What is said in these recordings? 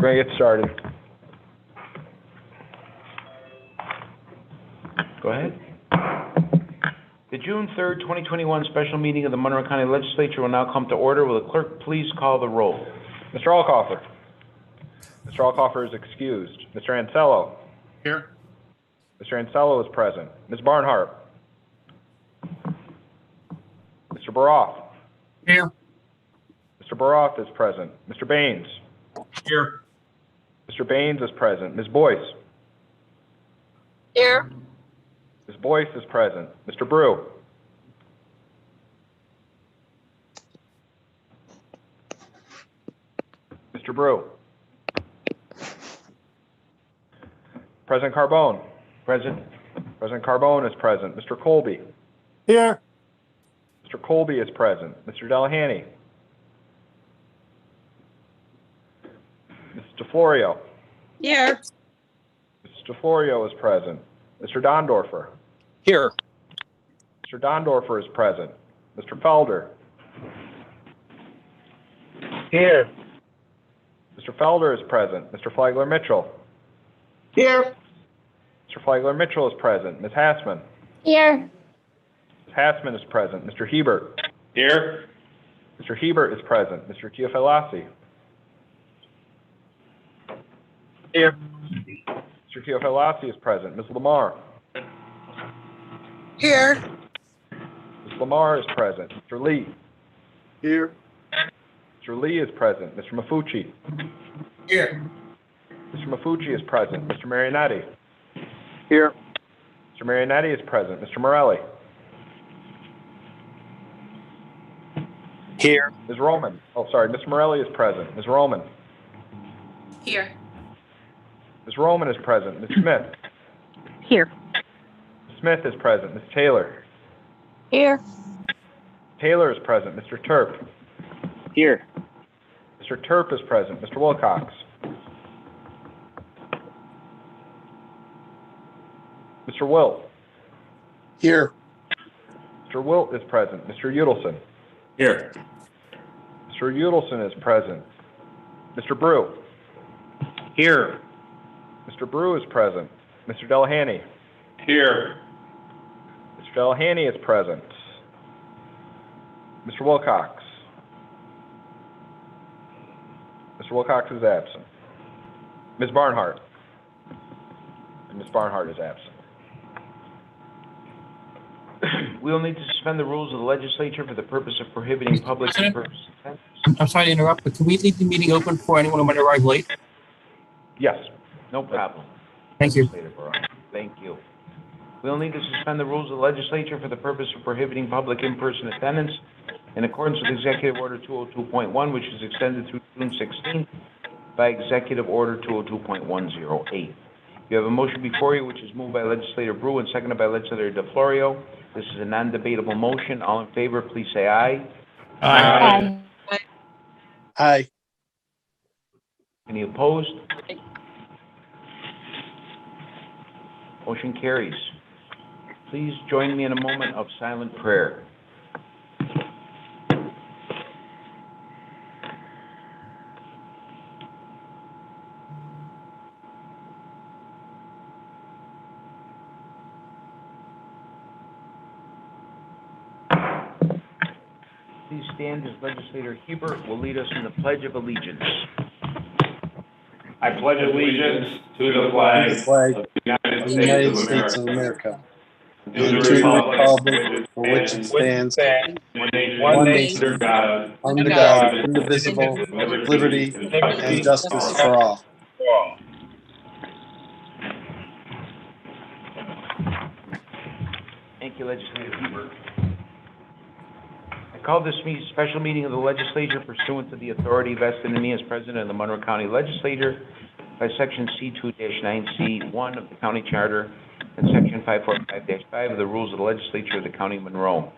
going to get started. Go ahead. The June 3rd, 2021 special meeting of the Monroe County Legislature will now come to order. Will the clerk please call the roll? Mr. Alcoffer. Mr. Alcoffer is excused. Mr. Ansello. Here. Mr. Ansello is present. Ms. Barnhart. Mr. Baroff. Here. Mr. Baroff is present. Mr. Baines. Here. Mr. Baines is present. Ms. Boyce. Here. Ms. Boyce is present. Mr. Brew. Mr. Brew. President Carbone. Present. President Carbone is present. Mr. Colby. Here. Mr. Colby is present. Mr. Delahanty. Mrs. DeFlorio. Here. Mrs. DeFlorio is present. Mr. Dondorfer. Here. Mr. Dondorfer is present. Mr. Felder. Here. Mr. Felder is present. Mr. Flagler Mitchell. Here. Mr. Flagler Mitchell is present. Ms. Hassman. Here. Ms. Hassman is present. Mr. Hebert. Here. Mr. Hebert is present. Mr. Teofilasi. Here. Mr. Teofilasi is present. Ms. Lamar. Here. Ms. Lamar is present. Mr. Lee. Here. Mr. Lee is present. Mr. Mafucci. Here. Mr. Mafucci is present. Mr. Marionetti. Here. Mr. Marionetti is present. Mr. Morelli. Here. Ms. Roman. Oh, sorry. Ms. Morelli is present. Ms. Roman. Here. Ms. Roman is present. Ms. Smith. Here. Ms. Smith is present. Ms. Taylor. Here. Taylor is present. Mr. Turp. Here. Mr. Turp is present. Mr. Wilcox. Mr. Wilt. Here. Mr. Wilt is present. Mr. Udelson. Here. Mr. Udelson is present. Mr. Brew. Here. Mr. Brew is present. Mr. Delahanty. Here. Mr. Delahanty is present. Mr. Wilcox. Mr. Wilcox is absent. Ms. Barnhart. And Ms. Barnhart is absent. We will need to suspend the rules of the legislature for the purpose of prohibiting public President? purposes. I'm sorry to interrupt, but can we leave the meeting open for anyone who might arrive late? Yes. No problem. Thank you. Legislator Barone. Thank you. We'll need to suspend the rules of the legislature for the purpose of prohibiting public in-person attendance in accordance with Executive Order 202.1, which is extended through June 16th by Executive Order 202.108. You have a motion before you, which is moved by Legislator Brew and seconded by Legislator DeFlorio. This is a non-debatable motion. All in favor, please say aye. Aye. Aye. Any opposed? Motion carries. Please join me in a moment of silent prayer. Please stand as Legislator Hebert will lead us in the Pledge of Allegiance. I pledge allegiance to the flag of the United States of America, and to the republic for which it stands, one nation, under God, indivisible, with liberty and justice for all. Thank you, Legislator Hebert. I call this special meeting of the legislature pursuant to the authority vested in me as president of the Monroe County Legislature by Section C2-9C1 of the County Charter and Section 545-5 of the Rules of the Legislature of the County of Monroe.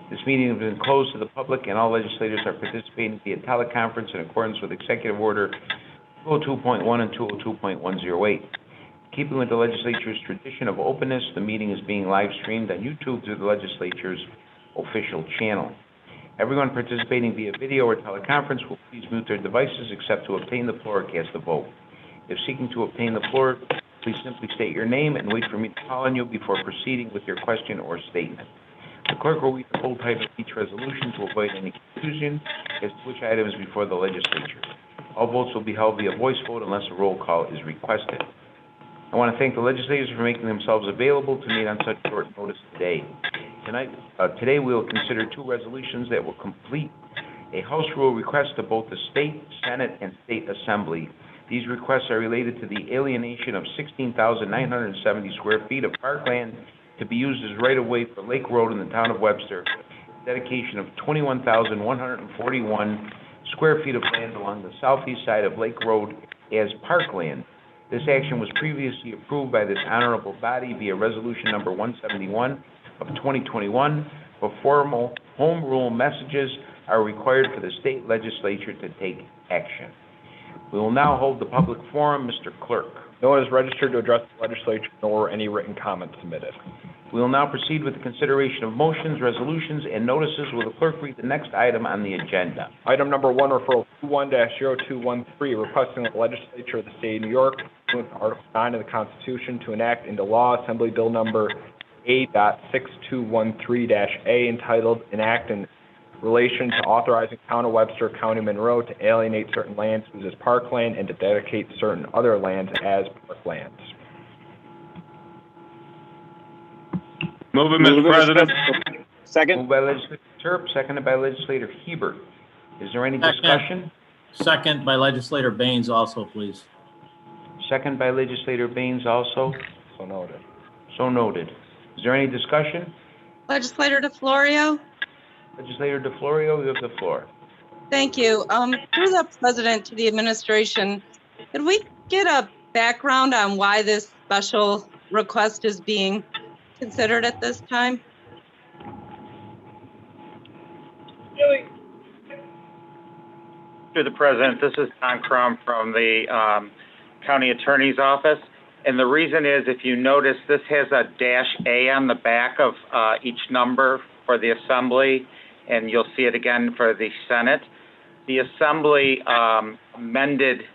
This meeting has been closed to the public, and all legislators are participating via teleconference in accordance with Executive Order 202.1 and 202.108. Keeping with the legislature's tradition of openness, the meeting is being live streamed on YouTube through the legislature's official channel. Everyone participating via video or teleconference will please mute their devices except to obtain the floor or cast a vote. If seeking to obtain the floor, please simply state your name and wait for me to call on you before proceeding with your question or statement. The clerk will read the full title of each resolution to avoid any confusion as to which item is before the legislature. All votes will be held via voice vote unless a roll call is requested. I want to thank the legislators for making themselves available to meet on such short notice today. Today we will consider two resolutions that will complete a House rule request to both the State Senate and State Assembly. These requests are related to the alienation of 16,970 square feet of parkland to be used as right-of-way for Lake Road in the town of Webster, dedication of 21,141 square feet of land along the southeast side of Lake Road as parkland. This action was previously approved by this honorable body via resolution number 171 of 2021, but formal home rule messages are required for the state legislature to take action. We will now hold the public forum. Mr. Clerk. No one is registered to address the legislature, nor any written comments submitted. We will now proceed with the consideration of motions, resolutions, and notices. Will the clerk read the next item on the agenda? Item number 1, referral 21-0213, requesting the legislature of the state of New York, pursuant to Article 9 of the Constitution, to enact into law Assembly Bill number A.6213-A, entitled An Act in Relation to Authorizing Town of Webster, County Monroe, to alienate certain lands used as parkland and to dedicate certain other lands as parklands. Move it, Mr. President. Second. Moved by Legislator Turp, seconded by Legislator Hebert. Is there any discussion? Second by Legislator Baines also, please. Second by Legislator Baines also. So noted. So noted. Is there any discussion? Legislator DeFlorio. Legislator DeFlorio, you have the floor. Thank you. Through the president to the administration, could we get a background on why this special request is being considered at this time? Through the president, this is Don Crum from the county attorney's office. And the reason is, if you notice, this has a -A on the back of each number for the assembly, and you'll see it again for the Senate. The assembly amended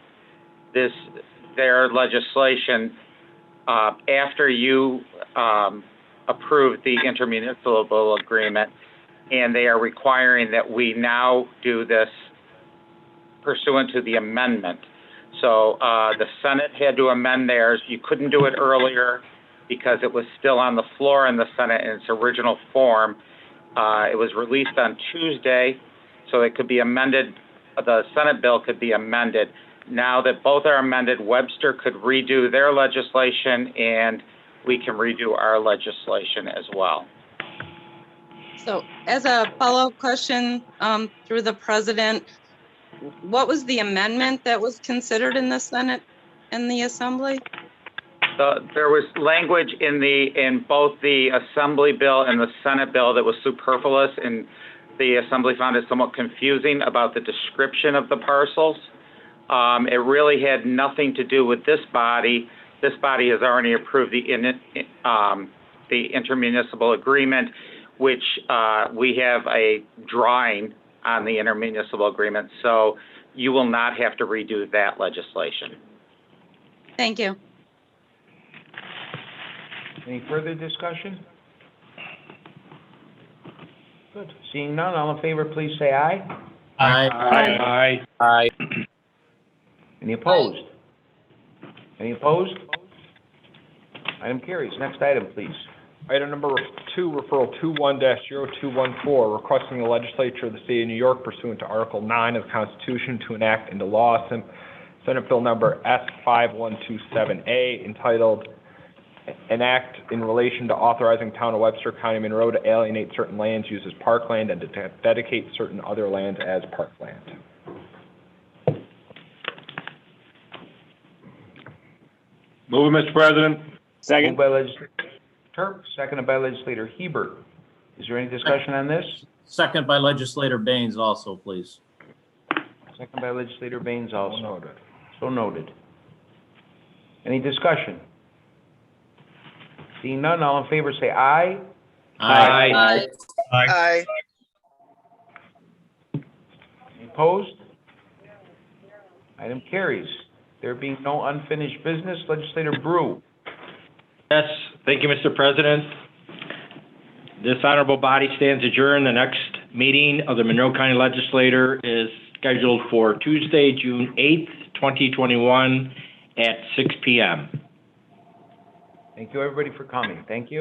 their legislation after you approved the intermunicipal agreement, and they are requiring that we now do this pursuant to the amendment. So the Senate had to amend theirs. You couldn't do it earlier because it was still on the floor in the Senate in its original form. It was released on Tuesday, so it could be amended. The Senate bill could be amended. Now that both are amended, Webster could redo their legislation, and we can redo our legislation as well. So as a follow-up question, through the president, what was the amendment that was considered in the Senate and the Assembly? There was language in both the Assembly bill and the Senate bill that was superfluous, and the Assembly found it somewhat confusing about the description of the parcels. It really had nothing to do with this body. This body has already approved the intermunicipal agreement, which we have a drawing on the intermunicipal agreement, so you will not have to redo that legislation. Thank you. Any further discussion? Good. Seeing none, all in favor, please say aye. Aye. Aye. Any opposed? Any opposed? Item carries. Next item, please. Item number 2, referral 21-0214, requesting the legislature of the state of New York, pursuant to Article 9 of the Constitution, to enact into law Senate Bill number S5127A, entitled An Act in Relation to Authorizing Town of Webster, County Monroe, to alienate certain lands used as parkland and to dedicate certain other lands as parkland. Move it, Mr. President. Second. Moved by Legislator Turp, seconded by Legislator Hebert. Is there any discussion on this? Second by Legislator Baines also, please. Second by Legislator Baines also. So noted. So noted. Any discussion? Seeing none, all in favor say aye. Aye. Aye. Opposed? Item carries. There being no unfinished business, Legislator Brew. Yes, thank you, Mr. President. This honorable body stands adjourned. The next meeting of the Monroe County Legislature is scheduled for Tuesday, June 8th, 2021 at 6 p.m. Thank you, everybody, for coming. Thank you.